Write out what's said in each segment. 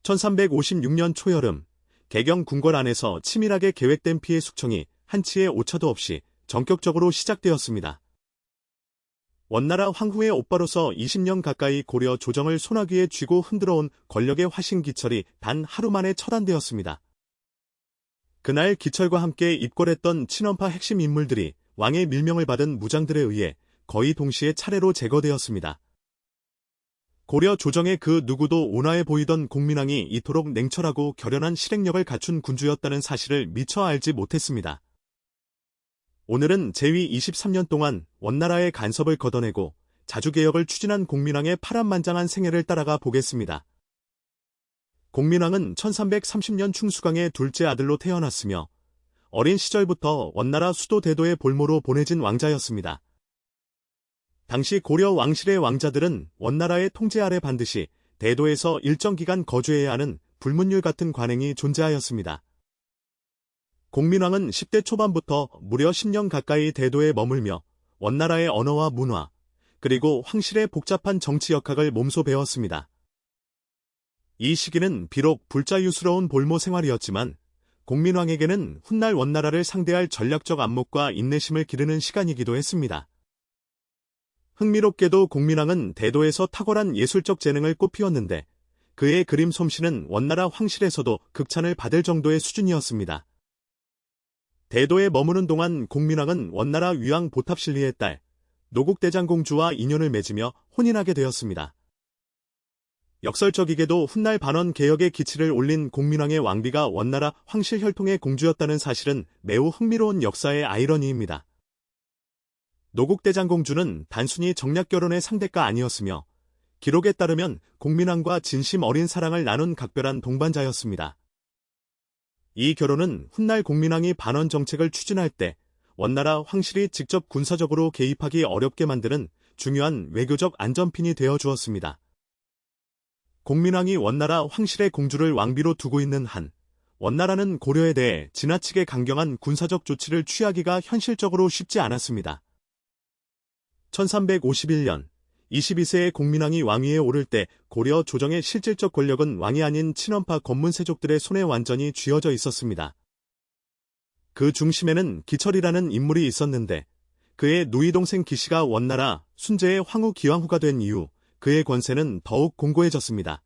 1356년 초여름, 개경 궁궐 안에서 치밀하게 계획된 피해 숙청이 한치의 오차도 없이 전격적으로 시작되었습니다. 원나라 황후의 오빠로서 20년 가까이 고려 조정을 소나기에 쥐고 흔들어온 권력의 화신 기철이 단 하루 만에 처단되었습니다. 그날 기철과 함께 입궐했던 친원파 핵심 인물들이 왕의 밀명을 받은 무장들에 의해 거의 동시에 차례로 제거되었습니다. 고려 조정의 그 누구도 온화해 보이던 공민왕이 이토록 냉철하고 결연한 실행력을 갖춘 군주였다는 사실을 미처 알지 못했습니다. 오늘은 재위 23년 동안 원나라의 간섭을 걷어내고 자주개혁을 추진한 공민왕의 파란만장한 생애를 따라가 보겠습니다. 공민왕은 1330년 충수강의 둘째 아들로 태어났으며 어린 시절부터 원나라 수도 대도의 볼모로 보내진 왕자였습니다. 당시 고려 왕실의 왕자들은 원나라의 통제 아래 반드시 대도에서 일정 기간 거주해야 하는 불문율 같은 관행이 존재하였습니다. 공민왕은 10대 초반부터 무려 10년 가까이 대도에 머물며 원나라의 언어와 문화, 그리고 황실의 복잡한 정치 역학을 몸소 배웠습니다. 이 시기는 비록 불자유스러운 볼모 생활이었지만 공민왕에게는 훗날 원나라를 상대할 전략적 안목과 인내심을 기르는 시간이기도 했습니다. 흥미롭게도 공민왕은 대도에서 탁월한 예술적 재능을 꽃피웠는데 그의 그림 솜씨는 원나라 황실에서도 극찬을 받을 정도의 수준이었습니다. 대도에 머무는 동안 공민왕은 원나라 위왕 보탑실리의 딸 노국대장공주와 인연을 맺으며 혼인하게 되었습니다. 역설적이게도 훗날 반원 개혁의 기치를 올린 공민왕의 왕비가 원나라 황실 혈통의 공주였다는 사실은 매우 흥미로운 역사의 아이러니입니다. 노국대장공주는 단순히 정략결혼의 상대가 아니었으며 기록에 따르면 공민왕과 진심 어린 사랑을 나눈 각별한 동반자였습니다. 이 결혼은 훗날 공민왕이 반원 정책을 추진할 때 원나라 황실이 직접 군사적으로 개입하기 어렵게 만드는 중요한 외교적 안전핀이 되어 주었습니다. 공민왕이 원나라 황실의 공주를 왕비로 두고 있는 한 원나라는 고려에 대해 지나치게 강경한 군사적 조치를 취하기가 현실적으로 쉽지 않았습니다. 1351년 22세의 공민왕이 왕위에 오를 때 고려 조정의 실질적 권력은 왕이 아닌 친원파 권문세족들의 손에 완전히 쥐어져 있었습니다. 그 중심에는 기철이라는 인물이 있었는데 그의 누이 동생 기씨가 원나라 순제의 황후 기왕후가 된 이후 그의 권세는 더욱 공고해졌습니다.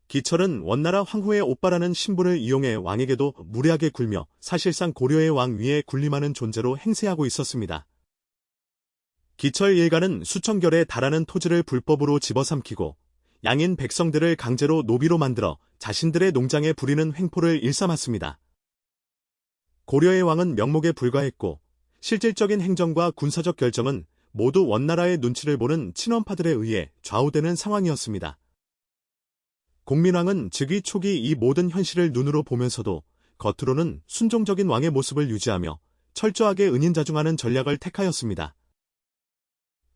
기철은 원나라 황후의 오빠라는 신분을 이용해 왕에게도 무례하게 굴며 사실상 고려의 왕 위에 군림하는 존재로 행세하고 있었습니다. 기철 일가는 수천 결에 달하는 토지를 불법으로 집어삼키고 양인 백성들을 강제로 노비로 만들어 자신들의 농장에 부리는 횡포를 일삼았습니다. 고려의 왕은 명목에 불과했고 실질적인 행정과 군사적 결정은 모두 원나라의 눈치를 보는 친원파들에 의해 좌우되는 상황이었습니다. 공민왕은 즉위 초기 이 모든 현실을 눈으로 보면서도 겉으로는 순종적인 왕의 모습을 유지하며 철저하게 은인자중하는 전략을 택하였습니다.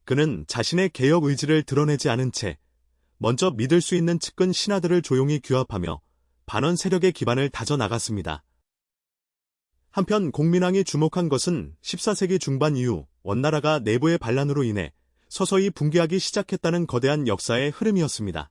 그는 자신의 개혁 의지를 드러내지 않은 채 먼저 믿을 수 있는 측근 신하들을 조용히 규합하며 반원 세력의 기반을 다져나갔습니다. 한편 공민왕이 주목한 것은 14세기 중반 이후 원나라가 내부의 반란으로 인해 서서히 붕괴하기 시작했다는 거대한 역사의 흐름이었습니다.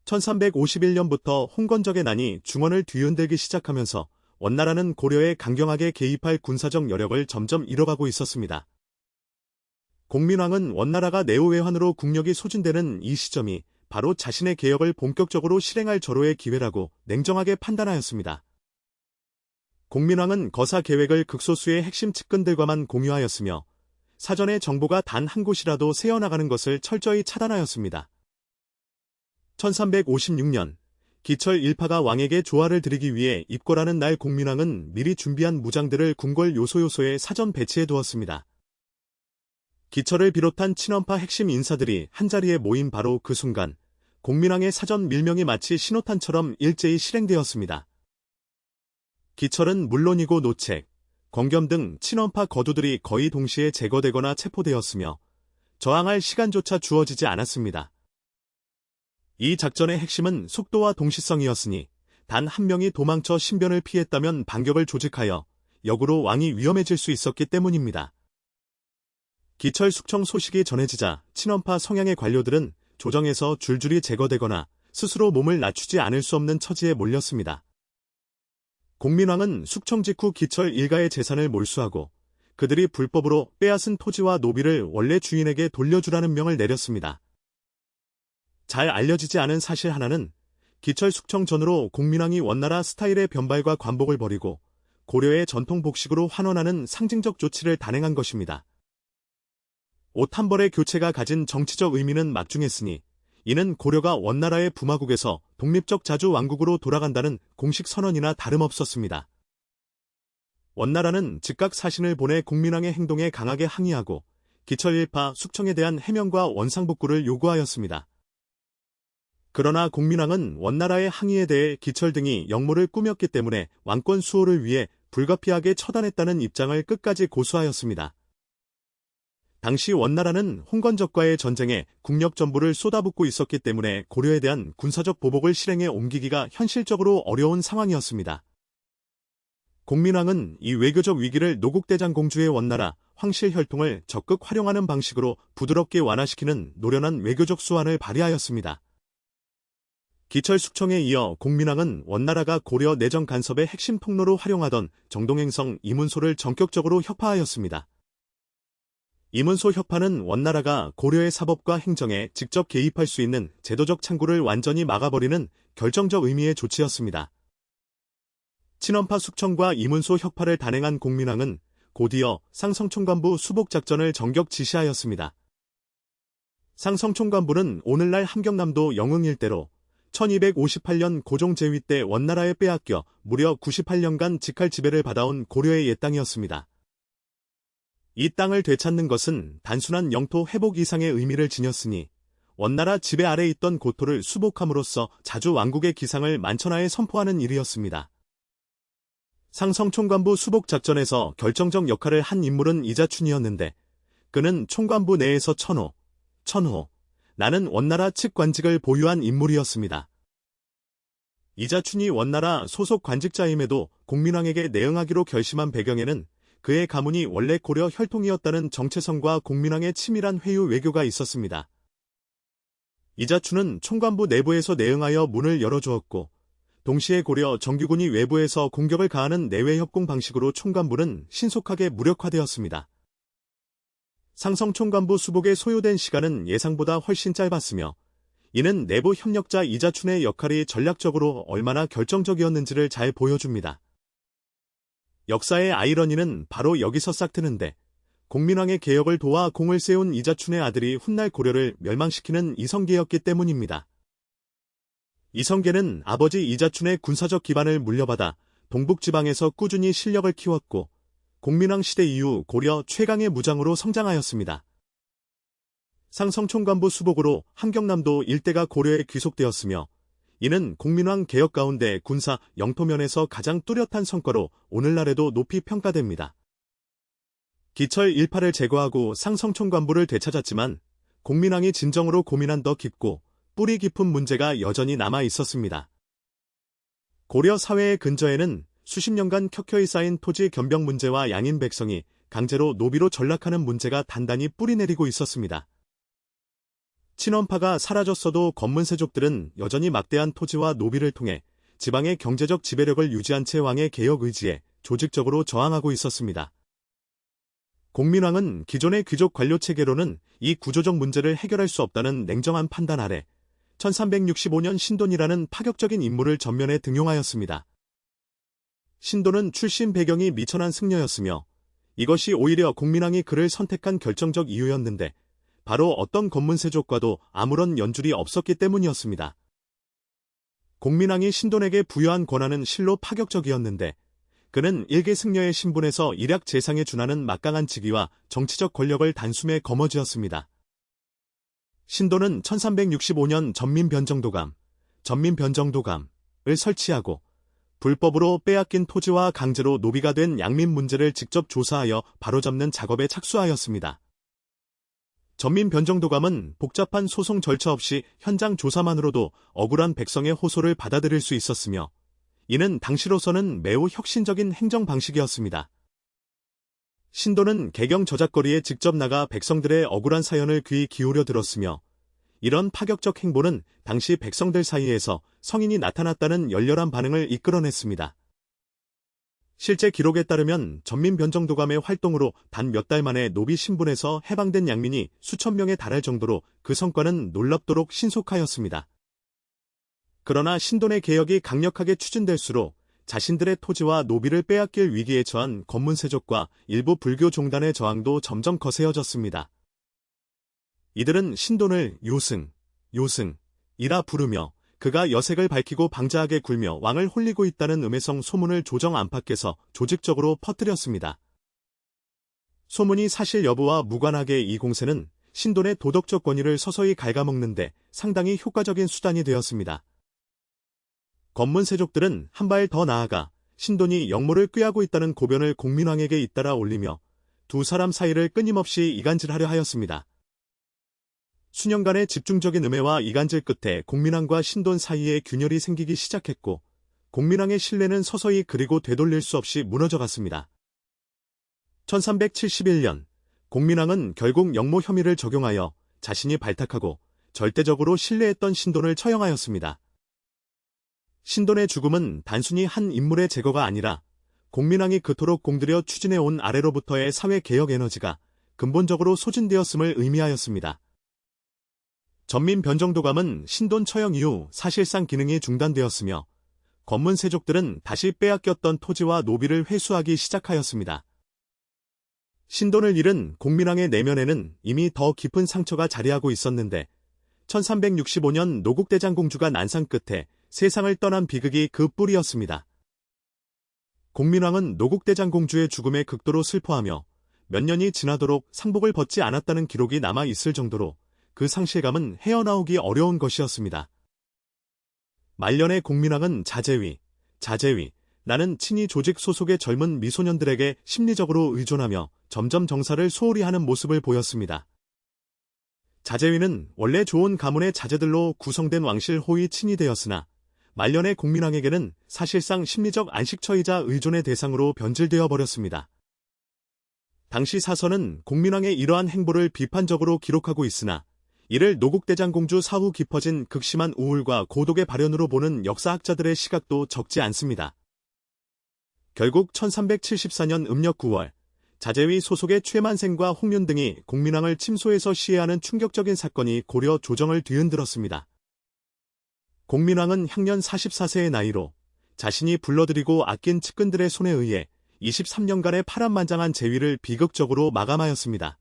1351년부터 홍건적의 난이 중원을 뒤흔들기 시작하면서 원나라는 고려에 강경하게 개입할 군사적 여력을 점점 잃어가고 있었습니다. 공민왕은 원나라가 내후외환으로 국력이 소진되는 이 시점이 바로 자신의 개혁을 본격적으로 실행할 절호의 기회라고 냉정하게 판단하였습니다. 공민왕은 거사 계획을 극소수의 핵심 측근들과만 공유하였으며 사전에 정보가 단 한 곳이라도 새어나가는 것을 철저히 차단하였습니다. 1356년 기철 일파가 왕에게 조화를 드리기 위해 입궐하는 날 공민왕은 미리 준비한 무장들을 궁궐 요소요소에 사전 배치해 두었습니다. 기철을 비롯한 친원파 핵심 인사들이 한자리에 모인 바로 그 순간 공민왕의 사전 밀명이 마치 신호탄처럼 일제히 실행되었습니다. 기철은 물론이고 노책, 권겸 등 친원파 거두들이 거의 동시에 제거되거나 체포되었으며 저항할 시간조차 주어지지 않았습니다. 이 작전의 핵심은 속도와 동시성이었으니 단 한 명이 도망쳐 신변을 피했다면 반격을 조직하여 역으로 왕이 위험해질 수 있었기 때문입니다. 기철 숙청 소식이 전해지자 친원파 성향의 관료들은 조정에서 줄줄이 제거되거나 스스로 몸을 낮추지 않을 수 없는 처지에 몰렸습니다. 공민왕은 숙청 직후 기철 일가의 재산을 몰수하고 그들이 불법으로 빼앗은 토지와 노비를 원래 주인에게 돌려주라는 명을 내렸습니다. 잘 알려지지 않은 사실 하나는 기철 숙청 전으로 공민왕이 원나라 스타일의 변발과 관복을 벌이고 고려의 전통 복식으로 환원하는 상징적 조치를 단행한 것입니다. 옷 한 벌의 교체가 가진 정치적 의미는 막중했으니 이는 고려가 원나라의 부마국에서 독립적 자주 왕국으로 돌아간다는 공식 선언이나 다름없었습니다. 원나라는 즉각 사신을 보내 공민왕의 행동에 강하게 항의하고 기철 일파 숙청에 대한 해명과 원상복구를 요구하였습니다. 그러나 공민왕은 원나라의 항의에 대해 기철 등이 역모를 꾸몄기 때문에 왕권 수호를 위해 불가피하게 처단했다는 입장을 끝까지 고수하였습니다. 당시 원나라는 홍건적과의 전쟁에 국력 전부를 쏟아붓고 있었기 때문에 고려에 대한 군사적 보복을 실행에 옮기기가 현실적으로 어려운 상황이었습니다. 공민왕은 이 외교적 위기를 노국대장 공주의 원나라 황실혈통을 적극 활용하는 방식으로 부드럽게 완화시키는 노련한 외교적 수완을 발휘하였습니다. 기철 숙청에 이어 공민왕은 원나라가 고려 내정 간섭의 핵심 통로로 활용하던 정동행성 이문소를 전격적으로 협파하였습니다. 이문소 협파는 원나라가 고려의 사법과 행정에 직접 개입할 수 있는 제도적 창구를 완전히 막아버리는 결정적 의미의 조치였습니다. 친원파 숙청과 이문소 협파를 단행한 공민왕은 곧이어 상성총관부 수복작전을 전격 지시하였습니다. 상성총관부는 오늘날 함경남도 영흥 일대로 1258년 고종 제위 때 원나라에 빼앗겨 무려 98년간 직할 지배를 받아온 고려의 옛 땅이었습니다. 이 땅을 되찾는 것은 단순한 영토 회복 이상의 의미를 지녔으니 원나라 지배 아래 있던 고토를 수복함으로써 자주 왕국의 기상을 만천하에 선포하는 일이었습니다. 상성총관부 수복작전에서 결정적 역할을 한 인물은 이자춘이었는데 그는 총관부 내에서 천호, 나는 원나라 측 관직을 보유한 인물이었습니다. 이자춘이 원나라 소속 관직자임에도 공민왕에게 내응하기로 결심한 배경에는 그의 가문이 원래 고려 혈통이었다는 정체성과 공민왕의 치밀한 회유 외교가 있었습니다. 이자춘은 총관부 내부에서 내응하여 문을 열어주었고 동시에 고려 정규군이 외부에서 공격을 가하는 내외 협공 방식으로 총관부는 신속하게 무력화되었습니다. 상성총관부 수복에 소요된 시간은 예상보다 훨씬 짧았으며 이는 내부 협력자 이자춘의 역할이 전략적으로 얼마나 결정적이었는지를 잘 보여줍니다. 역사의 아이러니는 바로 여기서 싹 트는데 공민왕의 개혁을 도와 공을 세운 이자춘의 아들이 훗날 고려를 멸망시키는 이성계였기 때문입니다. 이성계는 아버지 이자춘의 군사적 기반을 물려받아 동북지방에서 꾸준히 실력을 키웠고 공민왕 시대 이후 고려 최강의 무장으로 성장하였습니다. 상성총관부 수복으로 함경남도 일대가 고려에 귀속되었으며 이는 공민왕 개혁 가운데 군사 영토면에서 가장 뚜렷한 성과로 오늘날에도 높이 평가됩니다. 기철 일파를 제거하고 상성총관부를 되찾았지만 공민왕이 진정으로 고민한 더 깊고 뿌리 깊은 문제가 여전히 남아 있었습니다. 고려 사회의 근저에는 수십 년간 켜켜이 쌓인 토지 겸병 문제와 양인 백성이 강제로 노비로 전락하는 문제가 단단히 뿌리내리고 있었습니다. 친원파가 사라졌어도 건문세족들은 여전히 막대한 토지와 노비를 통해 지방의 경제적 지배력을 유지한 채 왕의 개혁 의지에 조직적으로 저항하고 있었습니다. 공민왕은 기존의 귀족 관료 체계로는 이 구조적 문제를 해결할 수 없다는 냉정한 판단 아래 1365년 신돈이라는 파격적인 인물을 전면에 등용하였습니다. 신돈은 출신 배경이 미천한 승려였으며 이것이 오히려 공민왕이 그를 선택한 결정적 이유였는데 바로 어떤 건문세족과도 아무런 연줄이 없었기 때문이었습니다. 공민왕이 신돈에게 부여한 권한은 실로 파격적이었는데 그는 일개 승려의 신분에서 일약 재상에 준하는 막강한 직위와 정치적 권력을 단숨에 거머쥐었습니다. 신돈은 1365년 전민변정도감을 설치하고 불법으로 빼앗긴 토지와 강제로 노비가 된 양민 문제를 직접 조사하여 바로잡는 작업에 착수하였습니다. 전민변정도감은 복잡한 소송 절차 없이 현장 조사만으로도 억울한 백성의 호소를 받아들일 수 있었으며 이는 당시로서는 매우 혁신적인 행정 방식이었습니다. 신돈은 개경 저작거리에 직접 나가 백성들의 억울한 사연을 귀히 기울여 들었으며 이런 파격적 행보는 당시 백성들 사이에서 성인이 나타났다는 열렬한 반응을 이끌어냈습니다. 실제 기록에 따르면 전민변정도감의 활동으로 단 몇 달 만에 노비 신분에서 해방된 양민이 수천 명에 달할 정도로 그 성과는 놀랍도록 신속하였습니다. 그러나 신돈의 개혁이 강력하게 추진될수록 자신들의 토지와 노비를 빼앗길 위기에 처한 권문세족과 일부 불교 종단의 저항도 점점 거세어졌습니다. 이들은 신돈을 요승이라 부르며 그가 여색을 밝히고 방자하게 굴며 왕을 홀리고 있다는 음해성 소문을 조정 안팎에서 조직적으로 퍼뜨렸습니다. 소문이 사실 여부와 무관하게 이 공세는 신돈의 도덕적 권위를 서서히 갉아먹는데 상당히 효과적인 수단이 되었습니다. 권문세족들은 한 발 더 나아가 신돈이 역모를 꾀하고 있다는 고변을 공민왕에게 잇따라 올리며 두 사람 사이를 끊임없이 이간질하려 하였습니다. 수년간의 집중적인 음해와 이간질 끝에 공민왕과 신돈 사이에 균열이 생기기 시작했고 공민왕의 신뢰는 서서히 그리고 되돌릴 수 없이 무너져갔습니다. 1371년 공민왕은 결국 역모 혐의를 적용하여 자신이 발탁하고 절대적으로 신뢰했던 신돈을 처형하였습니다. 신돈의 죽음은 단순히 한 인물의 제거가 아니라 공민왕이 그토록 공들여 추진해온 아래로부터의 사회개혁 에너지가 근본적으로 소진되었음을 의미하였습니다. 전민변정도감은 신돈 처형 이후 사실상 기능이 중단되었으며 권문세족들은 다시 빼앗겼던 토지와 노비를 회수하기 시작하였습니다. 신돈을 잃은 공민왕의 내면에는 이미 더 깊은 상처가 자리하고 있었는데 1365년 노국대장공주가 난상 끝에 세상을 떠난 비극이 그 뿌리였습니다. 공민왕은 노국대장공주의 죽음에 극도로 슬퍼하며 몇 년이 지나도록 상복을 벗지 않았다는 기록이 남아 있을 정도로 그 상실감은 헤어나오기 어려운 것이었습니다. 말년의 공민왕은 자제위, 나는 친위 조직 소속의 젊은 미소년들에게 심리적으로 의존하며 점점 정사를 소홀히 하는 모습을 보였습니다. 자제위는 원래 좋은 가문의 자제들로 구성된 왕실 호위 친위 되었으나 말년의 공민왕에게는 사실상 심리적 안식처이자 의존의 대상으로 변질되어 버렸습니다. 당시 사서는 공민왕의 이러한 행보를 비판적으로 기록하고 있으나 이를 노국대장공주 사후 깊어진 극심한 우울과 고독의 발현으로 보는 역사학자들의 시각도 적지 않습니다. 결국 1374년 음력 9월 자제위 소속의 최만생과 홍윤 등이 공민왕을 침소해서 시해하는 충격적인 사건이 고려 조정을 뒤흔들었습니다. 공민왕은 향년 44세의 나이로 자신이 불러들이고 아낀 측근들의 손에 의해 23년간의 파란만장한 재위를 비극적으로 마감하였습니다.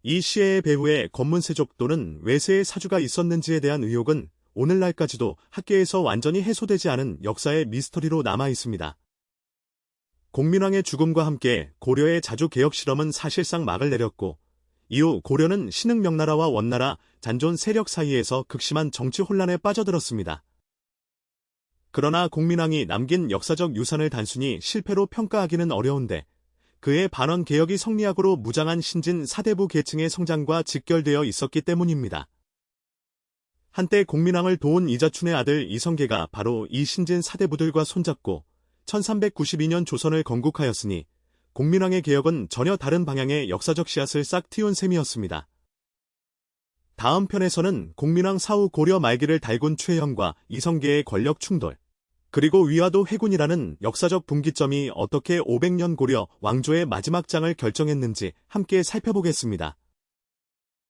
이 시해의 배후에 권문세족 또는 외세의 사주가 있었는지에 대한 의혹은 오늘날까지도 학계에서 완전히 해소되지 않은 역사의 미스터리로 남아 있습니다. 공민왕의 죽음과 함께 고려의 자주개혁 실험은 사실상 막을 내렸고 이후 고려는 신흥명나라와 원나라, 잔존 세력 사이에서 극심한 정치 혼란에 빠져들었습니다. 그러나 공민왕이 남긴 역사적 유산을 단순히 실패로 평가하기는 어려운데 그의 반원 개혁이 성리학으로 무장한 신진 사대부 계층의 성장과 직결되어 있었기 때문입니다. 한때 공민왕을 도운 이자춘의 아들 이성계가 바로 이 신진 사대부들과 손잡고 1392년 조선을 건국하였으니 공민왕의 개혁은 전혀 다른 방향의 역사적 씨앗을 싹 틔운 셈이었습니다. 다음 편에서는 공민왕 사후 고려 말기를 달군 최형과 이성계의 권력 충돌, 그리고 위화도 회군이라는 역사적 분기점이 어떻게 500년 고려 왕조의 마지막 장을 결정했는지 함께 살펴보겠습니다.